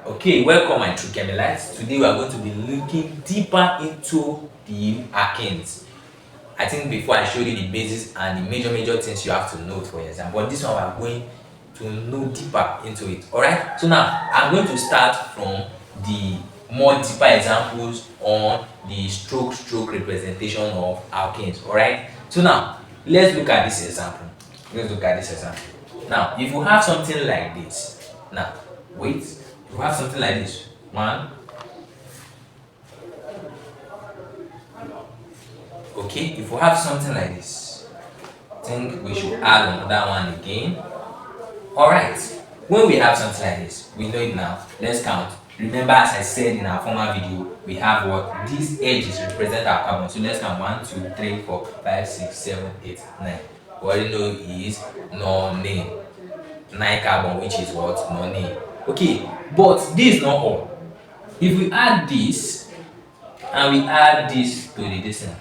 Okay, welcome my true Chemilites. Today we are going to be looking deeper into the alkanes. I think before I showed you the basis and the major things you have to note for your exam, but this one we are going to know deeper into it. Alright, so now I'm going to start from the more deeper examples on the stroke representation of alkanes. Alright, so now let's look at this example. Now, if you have something like this, now wait, if you have something like this, one, okay, if you have something like this, I think we should add another one again. Alright, when we have something like this, we know it now. Let's count. Remember, as I said in our former video, we have what? These edges represent our carbon. So let's count 1, 2, 3, 4, 5, 6, 7, 8, 9. We already know is non-name. 9 carbon, which is what? Non-name. Okay, but this is not all. If we add this and we add this to the distance,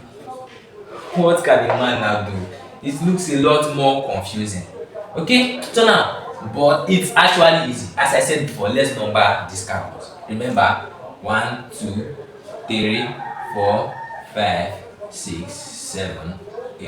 what can the man now do? It looks a lot more confusing. Okay, so now, but it's actually easy. As I said before, let's number these carbons. Remember, 1, 2, 3, 4, 5, 6, 7, 8,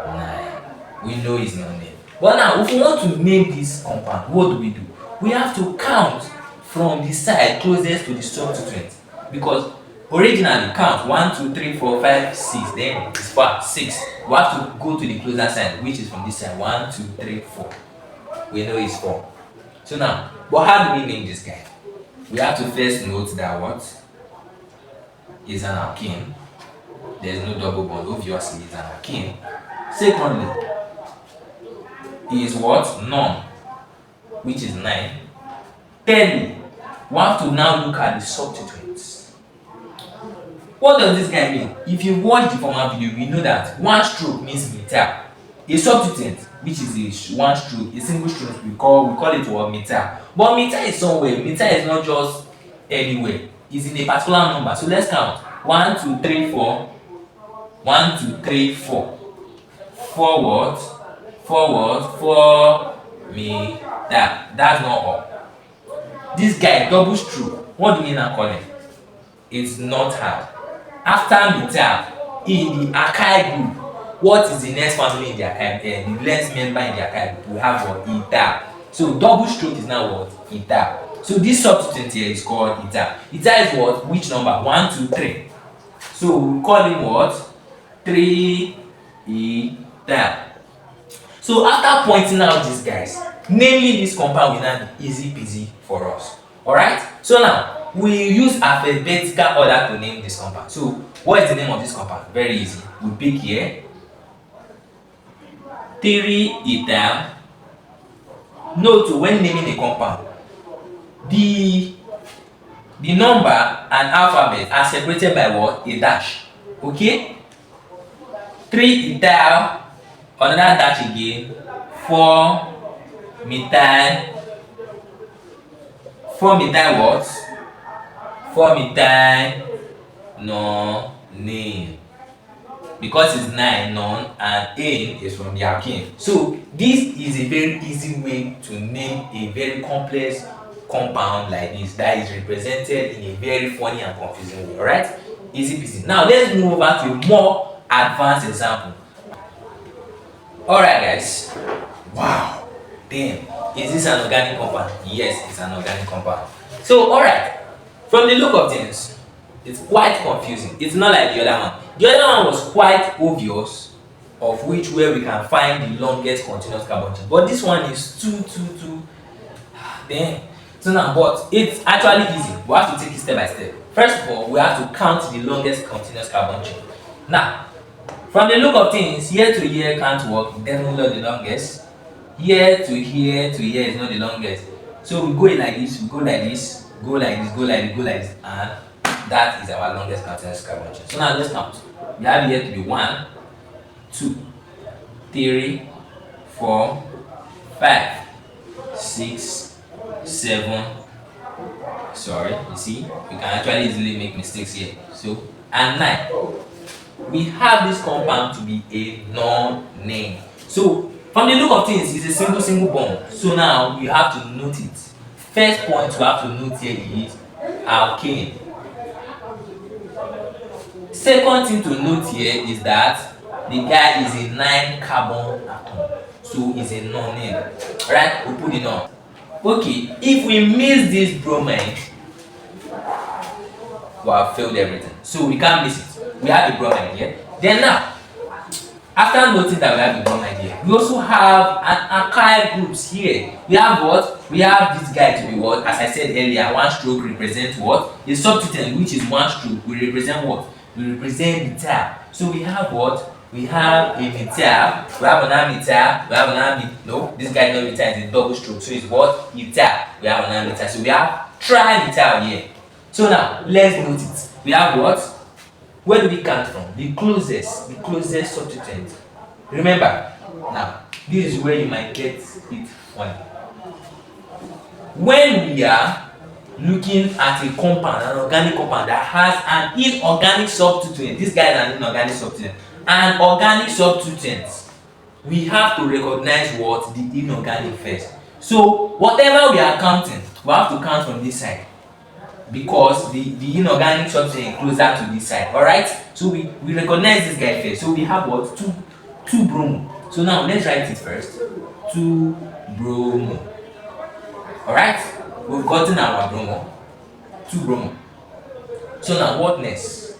9. We know it's not named. But now, if we want to name this compound, what do? We have to count from the side closest to the substituent, because originally count 1, 2, 3, 4, 5, 6, then it's far 6. We have to go to the closer side, which is from this side. 1, 2, 3, 4. We know it's 4. So now, but how do we name this guy? We have to first note that what is an alkene. There's no double bond, obviously it's an alkene. Secondly, is what? None, which is 9. Thirdly, we have to now look at the substituents. What does this guy mean? If you watch the former video, we know that one stroke means meter. A substituent, which is a one stroke, a single stroke, we call it what? Meter. But meter is somewhere. Meter is not just anywhere. It's in a particular number. So let's count. 1, 2, 3, 4. 1, 2, 3, 4. 4 what? 4 what? 4 meter. That's not all. This guy, double stroke. What do we now call him? It's not hard. After meter, in the alkyl group, what is the next family in the alkyl? The next member in the alkyl group, we have what? Ether. So double stroke is now what? Ether. So this substituent here is called ether. Ether is what? Which number? 1, 2, 3. So we call him what? 3 ether. So after pointing out these guys, naming this compound will now be easy peasy for us. Alright? So now, we use alphabetical order to name this compound. So what is the name of this compound? Very easy. We pick here 3 ethyl. Note, when naming a compound, the number and alphabet are separated by what? A dash. Okay? 3 ethyl, another dash again, 4 methyl. 4 methyl what? 4 methyl nonane. Because it's 9 non and A is from the alkene. So this is a very easy way to name a very complex compound like this that is represented in a very funny and confusing way. Alright? Easy peasy. Now let's move over to a more advanced example. Alright guys. Wow. Damn. Is this an organic compound? Yes, it's an organic compound. So alright. From the look of things, it's quite confusing. It's not like the other one. The other one was quite obvious, of which where we can find the longest continuous carbon chain. But this one is too damn. So now, but it's actually easy. We have to take it step by step. First of all, we have to count the longest continuous carbon chain. Now, from the look of things, here to here can't work, definitely the longest. Here to here is not the longest. So we go like this, we go like this, go like this, go like this, go like this, and that is our longest continuous carbon chain. So now let's count. We have here to be 1, 2, 3, 4, 5, 6, 7. Sorry, you see, you can actually easily make mistakes here. So, and 9. We have this compound to be a non-name. So from the look of things, it's a single bond. So now you have to note it. first point we have to note here is alkane. Second thing to note here is that the guy is a 9 carbon atom, so it's a non-name. Right? We put it on. Okay, if we miss this bromine, we have failed everything. So we can't miss it. We have a bromine here. Then now, after noting that we have a bromine here, we also have an alkyl groups here. We have what? We have this guy to be what? As I said earlier, one stroke represents what? A substituent, which is one stroke, will represent what? Will represent methyl. So we have what? We have a methyl, we have another methyl, we have another no, this guy is not methyl, it's a double stroke, so it's what? Ethyl. We have another methyl. So we have trimethyl here. So now let's note it. We have what? Where do we count from? The closest substituent. Remember, now this is where you might get it funny. When we are looking at a compound, an organic compound that has an inorganic substituent, this guy is an inorganic substituent. An organic substituent, we have to recognize what? The inorganic first. So whatever we are counting, we have to count from this side, because the inorganic substance is closer to this side. Alright, so we recognize this guy first. So we have what? 2 bromo. So now let's write it first. 2 bromo. Alright, we've gotten our bromo. 2 bromo. So now what next?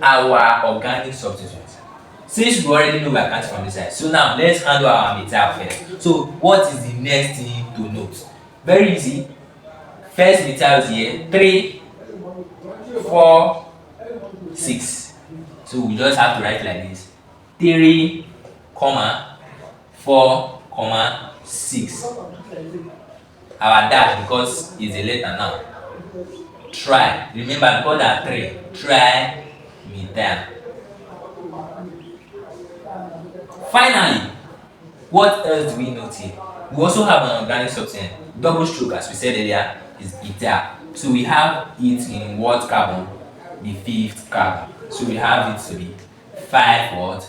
Our organic substituent. Since we already know we are counting from this side, so now let's handle our methyl first. So what is the next thing to note? Very easy. First methyl is here, 3, 4, 6. So we just have to write like this: 3, 4, 6. Our dash, because it's a letter now. Tri. Remember, because that 3. Trimethyl. Finally, what else do we note here? We also have an organic substance. Double stroke, as we said earlier, is ethyl. So we have it in what carbon? The 5th carbon. So we have it to be 5 what?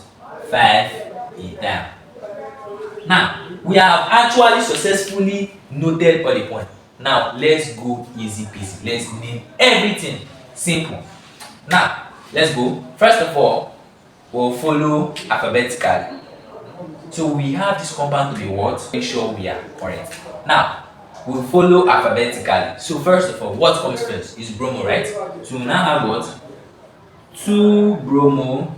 5 ethyl. Now, we have actually successfully noted all the point. Now, let's go easy peasy. Let's name everything simple. Now, let's go. First of all, we'll follow alphabetically. So we have this compound to be what? Make sure we are correct. Now, we'll follow alphabetically. So first of all, what comes first is bromo, right? So we now have what? 2 bromo.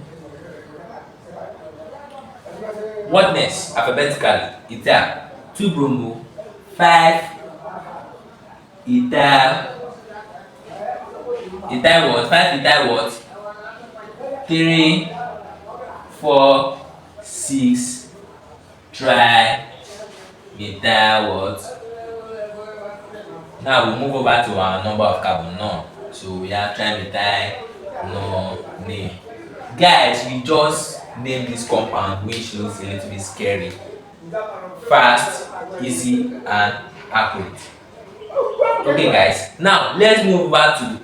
What next? Alphabetically, ethyl. 2 bromo, 5 ethyl. Ethyl what? 5 ethyl what? 3, 4, 6 trimethyl what? Now we move over to our number of carbon, no. So we have trimethyl, no, name. Guys, we just name this compound, which looks a little bit scary. Fast, easy, and accurate. Okay, guys. Now let's move over to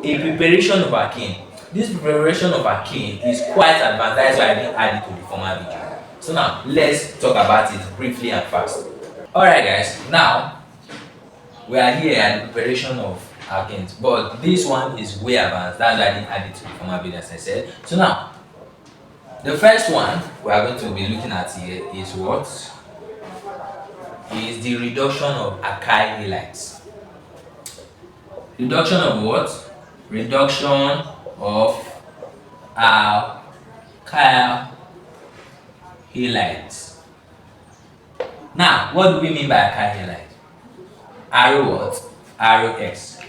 a preparation of alkane. This preparation of alkane is quite advanced. That's why I didn't add it to the former video. So now let's talk about it briefly and fast. Alright, guys. Now we are here at the preparation of alkanes, but this one is way advanced. That's why I didn't add it to the former video, as I said. So now, the first one we are going to be looking at here is what? Is the reduction of alkyl halides. Reduction of what? Reduction of alkyl halides. Now, what do we mean by alkyl halide? Arrow what? Arrow X.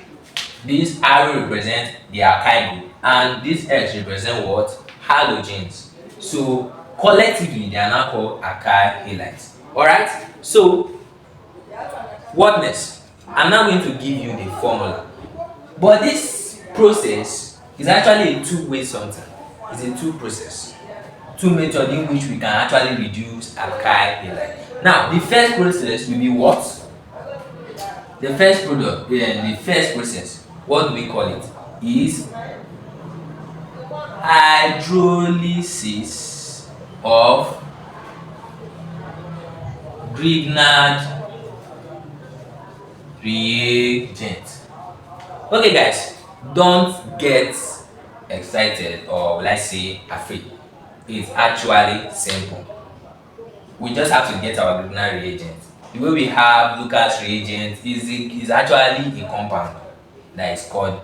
This arrow represents the alkyl group, and this X represents what? Halogens. So collectively they are now called alkyl halides. Alright? So what next? I'm now going to give you the formula. But this process is actually a two-way something. It's a two process. Two methods in which we can actually reduce alkyl halide. Now, the first process will be what? The first process, what do we call it? Is hydrolysis of Grignard reagent. Okay guys, don't get excited or let's say afraid. It's actually simple. We just have to get our Grignard reagent. The way we have Lucas reagent is actually a compound that is called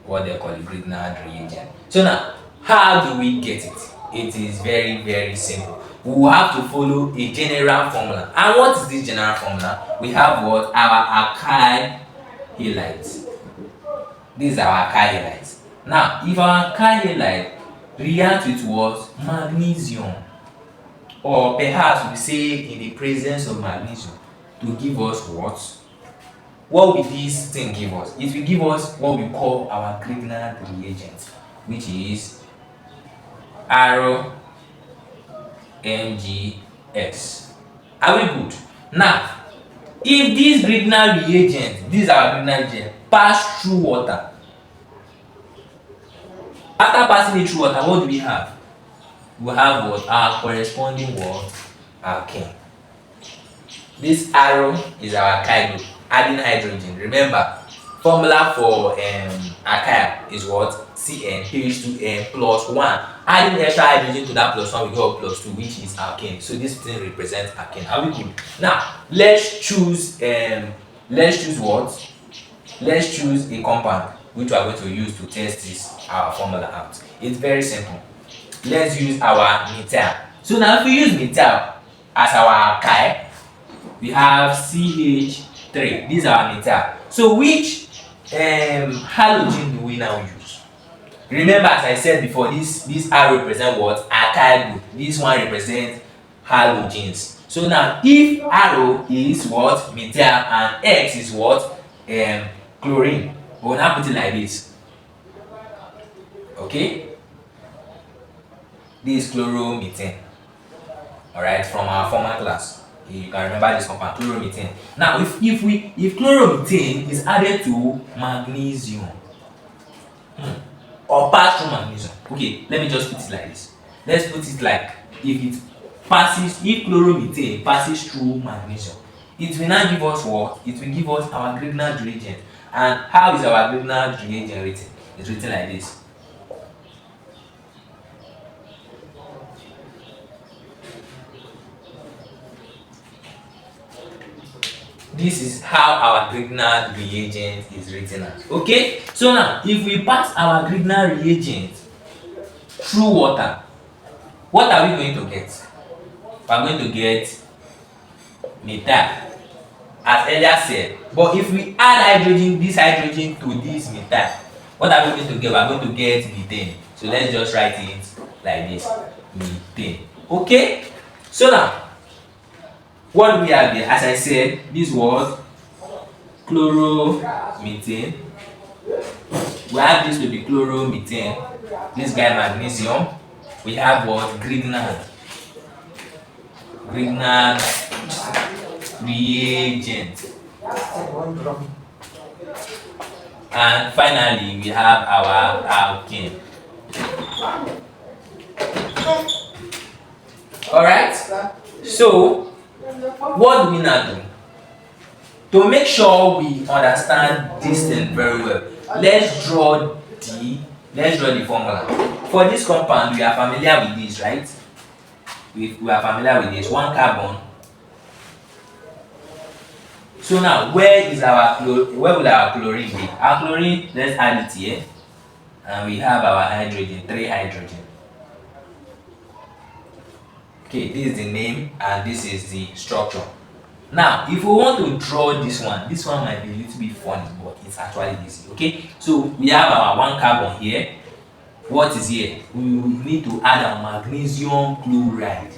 what they call a Grignard reagent. So now, how do we get it? It is very simple. We will have to follow a general formula. And what is this general formula? We have what? Our alkyl halides. These are our alkyl halides. Now, if our alkyl halide reacts with what? Magnesium, or perhaps we say in the presence of magnesium, to give us what? What will this thing give us? It will give us what we call our Grignard reagent, which is RMgX. Are we good? Now, if this Grignard reagent, these are our Grignard reagent, pass through water, after passing it through water, what do we have? We have what? Our corresponding what? Alkane. This arrow is our alkyl group, adding hydrogen. Remember, formula for alkyl is what? CnH2n plus 1. Adding extra hydrogen to that plus 1, we go plus 2, which is alkane. So this thing represents alkane. Are we good? Now, let's choose what? Let's choose a compound which we are going to use to test this our formula out. It's very simple. Let's use our methyl. So now if we use methyl as our alkyl, we have CH3. These are our methyl. So which halogen do we now use? Remember, as I said before, this R represents what? Alkyl group. This one represents halogens. So now if R is what? Methyl, and X is what? Chlorine. We will now put it like this. Okay? This is chloromethane. Alright, from our former class. You can remember this compound, chloromethane. Now, if chloromethane is added to magnesium, or pass through magnesium. Okay, let me just put it like this. Let's put it like if chloromethane passes through magnesium, it will now give us what? It will give us our Grignard reagent. And how is our Grignard reagent written? It's written like this. This is how our Grignard reagent is written as. Okay, so now if we pass our Grignard reagent through water, what are we going to get? We are going to get methyl, as earlier said. But if we add hydrogen, this hydrogen to this methyl, what are we going to get? We are going to get methane. So let's just write it like this, methane. Okay, so now what do we have here? As I said, this was chloromethane. We have this to be chloromethane. This guy magnesium. We have what? Grignard reagent. And finally, we have our alkane. Alright? So, what do we now do? To make sure we understand this thing very well, let's draw the formula. For this compound, we are familiar with this, right? We are familiar with this. One carbon. So now, where will our chlorine be? Our chlorine, let's add it here. And we have our hydrogen, 3 hydrogen. Okay, this is the name and this is the structure. Now, if we want to draw this one might be a little bit funny, but it's actually easy. Okay, so we have our 1 carbon here. What is here? We need to add our magnesium chloride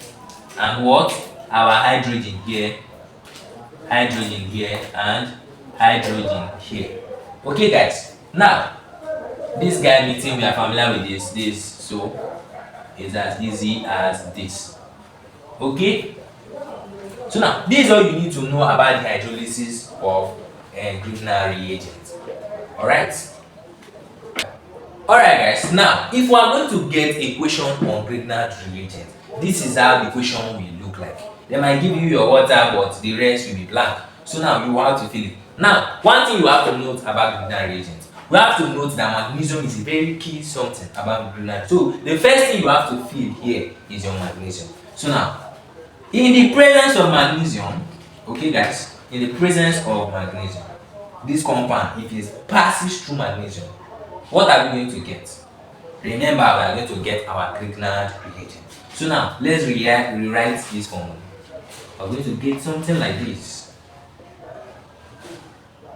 and what? Our hydrogen here, and hydrogen here. Okay, guys. Now, this guy methane, we are familiar with this, so it's as easy as this. Okay, so now this is all you need to know about the hydrolysis of Grignard reagent. Alright, guys. Now, if we are going to get a question on Grignard reagent, this is how the question will look like. They might give you your water, but the rest will be blank. So now you will have to fill it. Now, one thing you have to note about grignard reagents, we have to note that magnesium is a very key something about grignard. So the first thing you have to feel here is your magnesium. So now, in the presence of magnesium, okay guys, in the presence of magnesium, this compound, if it passes through magnesium, what are we going to get? Remember, we are going to get our grignard reagent. So now, let's rewrite this formula. We are going to get something like this.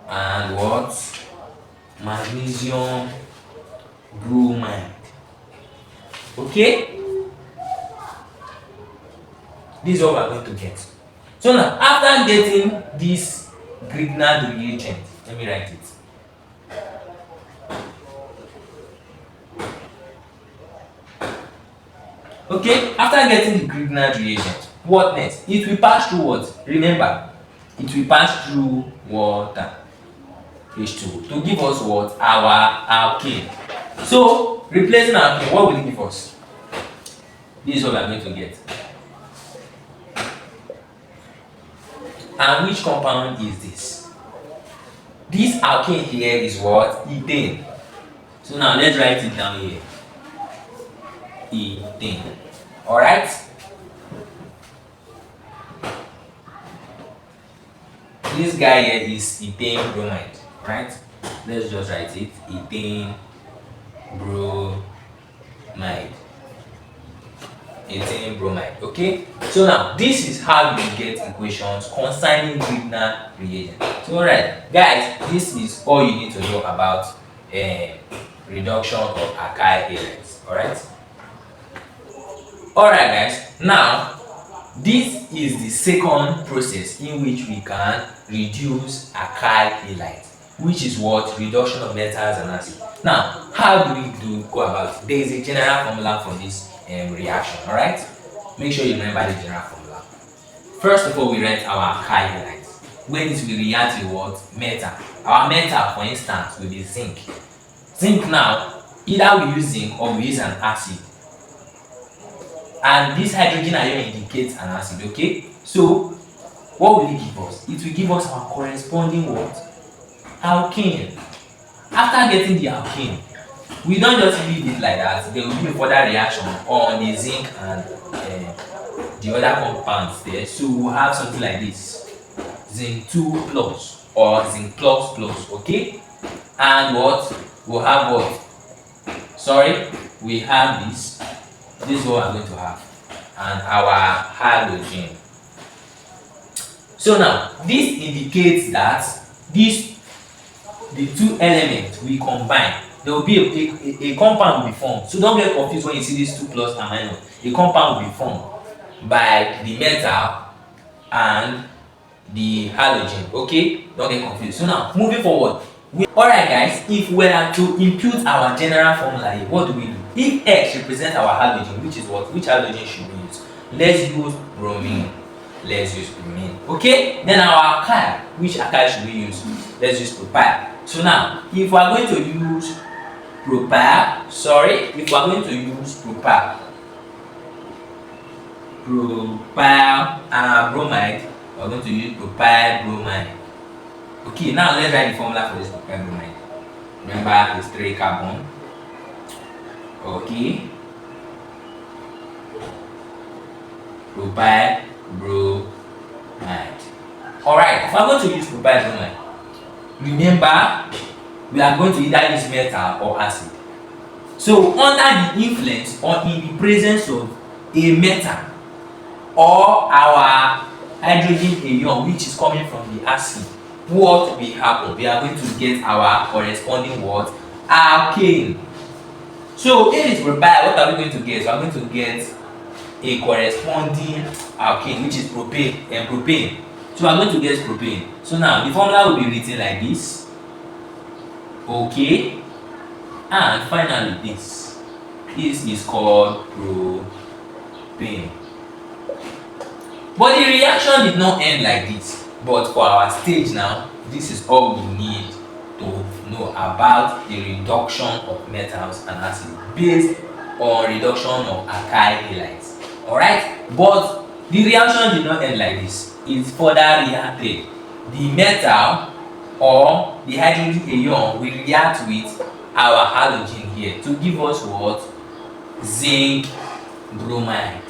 And what? Magnesium bromide. Okay? This is what we are going to get. So now, after getting this grignard reagent, let me write it. Okay, after getting the grignard reagent, what next? It will pass through what? Remember, it will pass through water, H2O, to give us what? Our alkane. So, replacing alkane, what will it give us? This is what we are going to get. And which compound is this? This alkane here is what? Ethane. So now let's write it down here. Ethane. Alright? This guy here is ethane bromide. Right? Let's just write it. Ethane bromide. Ethane bromide. Okay? So now this is how you get equations concerning grignard reagent. So alright, guys, this is all you need to know about reduction of alkyl halides. Alright? Alright guys, now this is the second process in which we can reduce alkyl halides, which is what? Reduction of metals and acids. Now, how do we go about it? There is a general formula for this reaction, alright? Make sure you remember the general formula. First of all, we write our alkyl halides. When it will react with what? Metal. Our metal, for instance, will be zinc. Zinc now, either we use zinc or we use an acid. And this hydrogen ion indicates an acid, okay? So, what will it give us? It will give us our corresponding what? Alkane. After getting the alkane, we don't just leave it like that. There will be a further reaction on the zinc and the other compounds there. So, we'll have something like this. Zinc 2 plus or zinc plus plus, okay? And what? We'll have what? Sorry, we have this. This is what we're going to have, and our halogen. So now, this indicates that the two elements we combine, there will be a compound will be formed. So don't get confused when you see these 2 plus and minus. A compound will be formed by the metal and the halogen. Okay, don't get confused. So now, moving forward. Alright guys, if we are to impute our general formula here, what do? If X represents our halogen, which is what? Which halogen should we use? Let's use bromine. Let's use bromine. Okay? Then our alkyl, which alkyl should we use? Let's use propyl. So now, if we are going to use propyl, if we are going to use propyl and our bromide, we are going to use propyl bromide. Okay, now let's write the formula for this propyl bromide. Remember, it's 3 carbon. Okay. Propyl bromide. Alright, if I'm going to use propyl bromide, remember, we are going to either use metal or acid. So, under the influence or in the presence of a metal or our hydrogen ion, which is coming from the acid, what will happen? We are going to get our corresponding what? Alkane. So if it's propyl, what are we going to get? We are going to get a corresponding alkane, which is propane. So we are going to get propane. So now the formula will be written like this. Okay. And finally this. This is called propane. But the reaction did not end like this. But for our stage now, this is all we need to know about the reduction of metals and acids based on reduction of alkyl halides. Alright? But the reaction did not end like this. It further reacted. The metal or the hydrogen ion will react with our halogen here to give us what? Zinc bromide.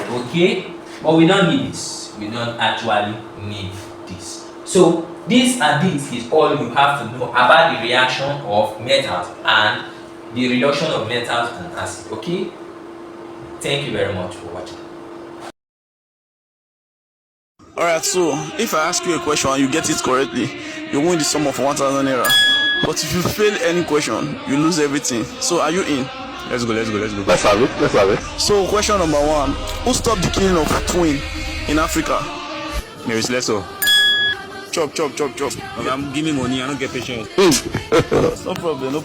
Okay, but we don't need this. We don't actually need this. So this and this is all you have to know about the reaction of metals and the reduction of metals and acid. Okay, thank you very much for watching. Alright, so if I ask you a question and you get it correctly, you win the sum of 1,000 naira. But if you fail any question, you lose everything. So are you in? Let's go. Let's have it. So question number 1. Who stopped the killing of twin in Africa? Mary Slesso. Chop. Give me money, I don't get patience. No problem.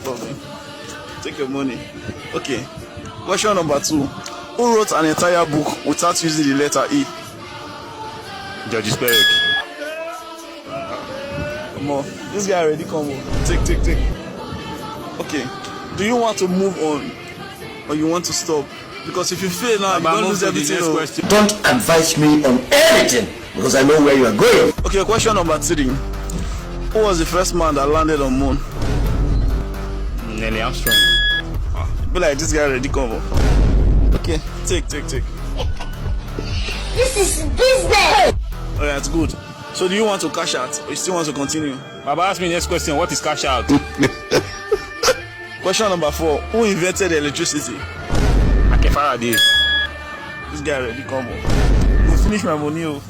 Take your money. Okay. Question number 2. Who wrote an entire book without using the letter E? George Sperek. Come on. This guy already come on. Take. Okay. Do you want to move on or you want to stop? Because if you fail now, you're going to lose everything. Don't advise me on anything because I know where you are going. Okay, question number 3. Who was the first man that landed on moon? Neil Armstrong. Be like this guy already come on. Okay, take. This is business. Alright, good. So do you want to cash out or you still want to continue? Baba, ask me next question. What is cash out? Question number 4. Who invented electricity? Ake Faraday. This guy already come on. You finish my money. Oh.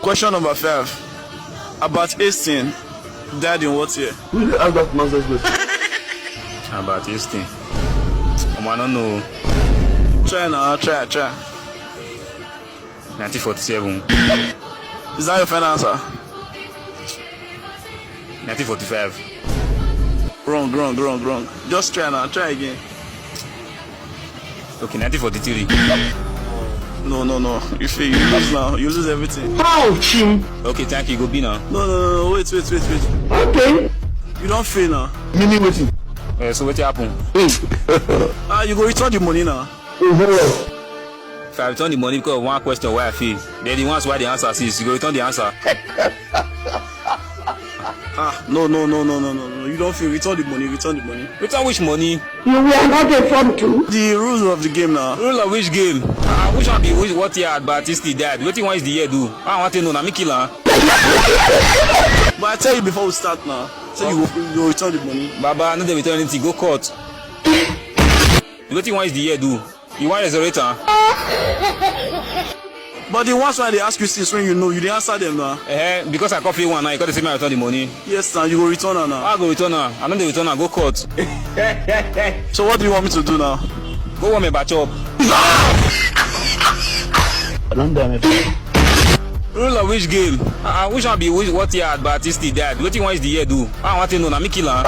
Question number 5. About Einstein died in what year? Who asked that nonsense question? About Einstein. I don't know. Try now, try. 1947. Is that your final answer? 1945. Wrong. Just try now, try again. Okay, 1943. No. You fail, you lose now. You lose everything. Ouch! Okay, thank you. Go be now. No. Wait. Okay. You don't fail now. Meaning waiting. So what happen? You go return the money now. If I return the money because of one question why I fail, then the ones why the answer is, you go return the answer. No. You don't fail. Return the money. Return which money? You were not informed too. The rules of the game now. Rule of which game? Which one be what year Baptiste died? What one is the year do? I want to know. Na me kill her. But I tell you before we start now. So you will return the money. Baba, no dey return anything. Go court. What one is the year do? You want resurrector? But the ones why they ask you since when you know, you didn't answer them now. Because I copy one now, you got to say me I return the money. Yes, now you will return her now. I go return her. I know the return her. Go court. So what do you want me to do now? Go warm me batch up. Rule of which game? Which one be what year Baptiste died? What one is the year do? I want to know. Na me kill her.